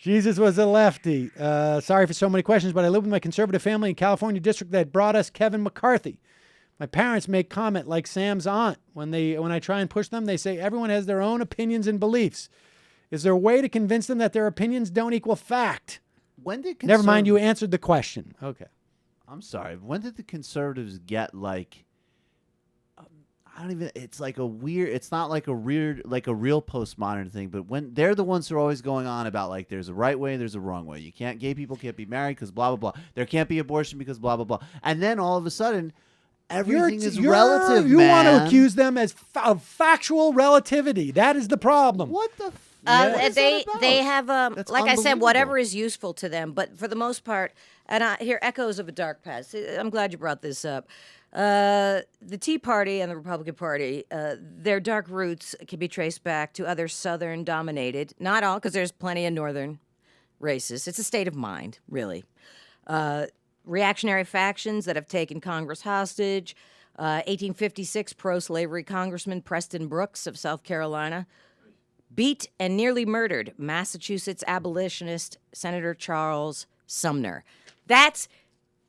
Jesus was a lefty. Sorry for so many questions, but I live with my conservative family in California district that brought us Kevin McCarthy. My parents make comment like Sam's aunt. When I try and push them, they say everyone has their own opinions and beliefs. Is there a way to convince them that their opinions don't equal fact? Never mind, you answered the question. Okay. I'm sorry. When did the conservatives get like? I don't even. It's like a weird. It's not like a weird, like a real postmodern thing. But when they're the ones who are always going on about like there's a right way, there's a wrong way. Gay people can't be married because blah blah blah. There can't be abortion because blah blah blah. And then all of a sudden, everything is relative. You want to accuse them of factual relativity. That is the problem. What the? They have like I said, whatever is useful to them. But for the most part, and I hear echoes of a dark past. I'm glad you brought this up. The Tea Party and the Republican Party, their dark roots can be traced back to other Southern-dominated, not all, because there's plenty of Northern racists. It's a state of mind, really. Reactionary factions that have taken Congress hostage. 1856 pro-slavery Congressman Preston Brooks of South Carolina beat and nearly murdered Massachusetts abolitionist Senator Charles Sumner. That's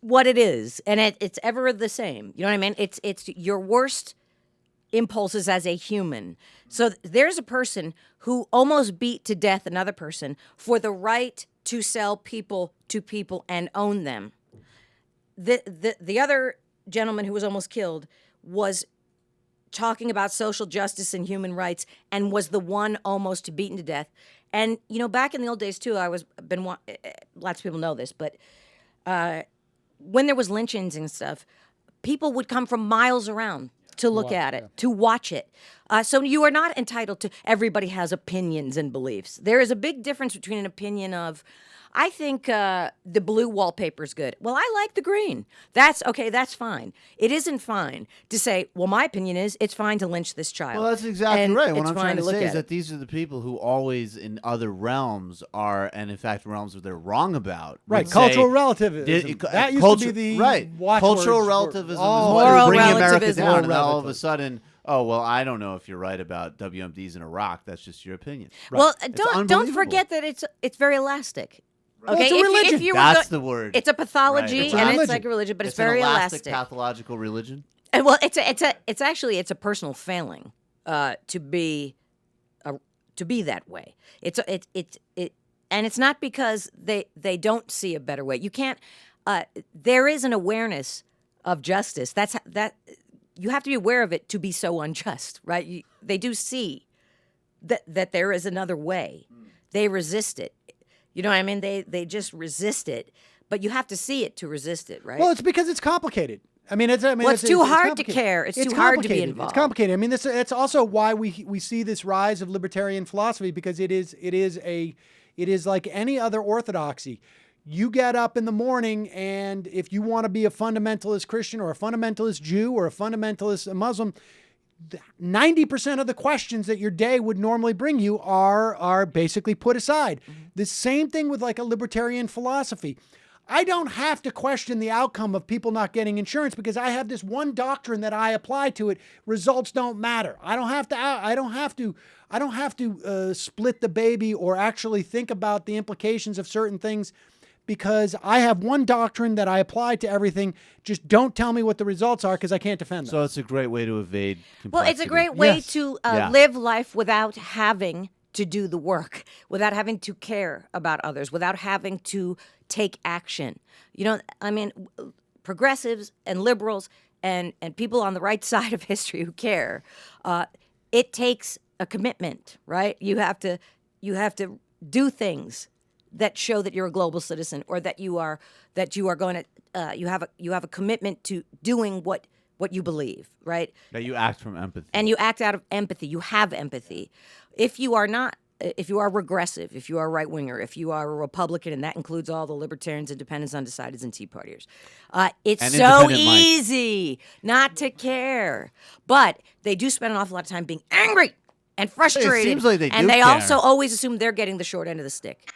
what it is, and it's ever the same. You know what I mean? It's your worst impulses as a human. So there's a person who almost beat to death another person for the right to sell people to people and own them. The other gentleman who was almost killed was talking about social justice and human rights and was the one almost beaten to death. And back in the old days too, lots of people know this, but when there was lynchings and stuff, people would come from miles around to look at it, to watch it. So you are not entitled to, everybody has opinions and beliefs. There is a big difference between an opinion of, I think the blue wallpaper is good. Well, I like the green. That's okay. That's fine. It isn't fine to say, well, my opinion is it's fine to lynch this child. Well, that's exactly right. What I'm trying to say is that it. these are the people who always in other realms are, and in fact, realms that they're wrong about. Right. Cultural relativism. That used to be the Cultural relativism is moral bringing America relativism. down, and all of a sudden, oh, well, I don't know if you're right about WMDs in Iraq. That's just your opinion. Right. Well, don't forget that it's very elastic. Okay, it's a religion. That's the word. It's a pathology, right. and it's like a religion, but it's very an elastic. Pathological religion. And well, it's actually a personal failing to be that way. And it's not because they don't see a better way. You can't. There is an awareness of justice. That you have to be aware of it to be so unjust, right? They do see that there is another way. They resist it. You know what I mean? They just resist it, but you have to see it to resist it, right? Well, it's because it's complicated. It's too hard to care. It's too hard to be involved. It's complicated. I mean, it's also why we see this rise of libertarian philosophy, because it is like any other orthodoxy. You get up in the morning, and if you want to be a fundamentalist Christian or a fundamentalist Jew or a fundamentalist Muslim, 90% of the questions that your day would normally bring you are basically put aside. Mm-hmm. The same thing with like a libertarian philosophy. I don't have to question the outcome of people not getting insurance because I have this one doctrine that I apply to it. Results don't matter. I don't have to split the baby or actually think about the implications of certain things, because I have one doctrine that I apply to everything. Just don't tell me what the results are, because I can't defend them. So it's a great way to evade complexity. Well, it's a great way to live life without having to do the work, without having to care about others, without having to take action. Progressives and liberals and people on the right side of history who care, it takes a commitment, right? You have to do things that show that you're a global citizen, or that you are going to you have a commitment to doing what you believe, right? That you act from empathy. And you act out of empathy. You have empathy. If you are regressive, if you are a right winger, if you are a Republican, and that includes all the libertarians, independents, undecideds, and Tea Partiers, it's so easy not to care. But they do spend an awful lot of time being angry and frustrated. It seems like they do and they care. also always assume they're getting the short end of the stick.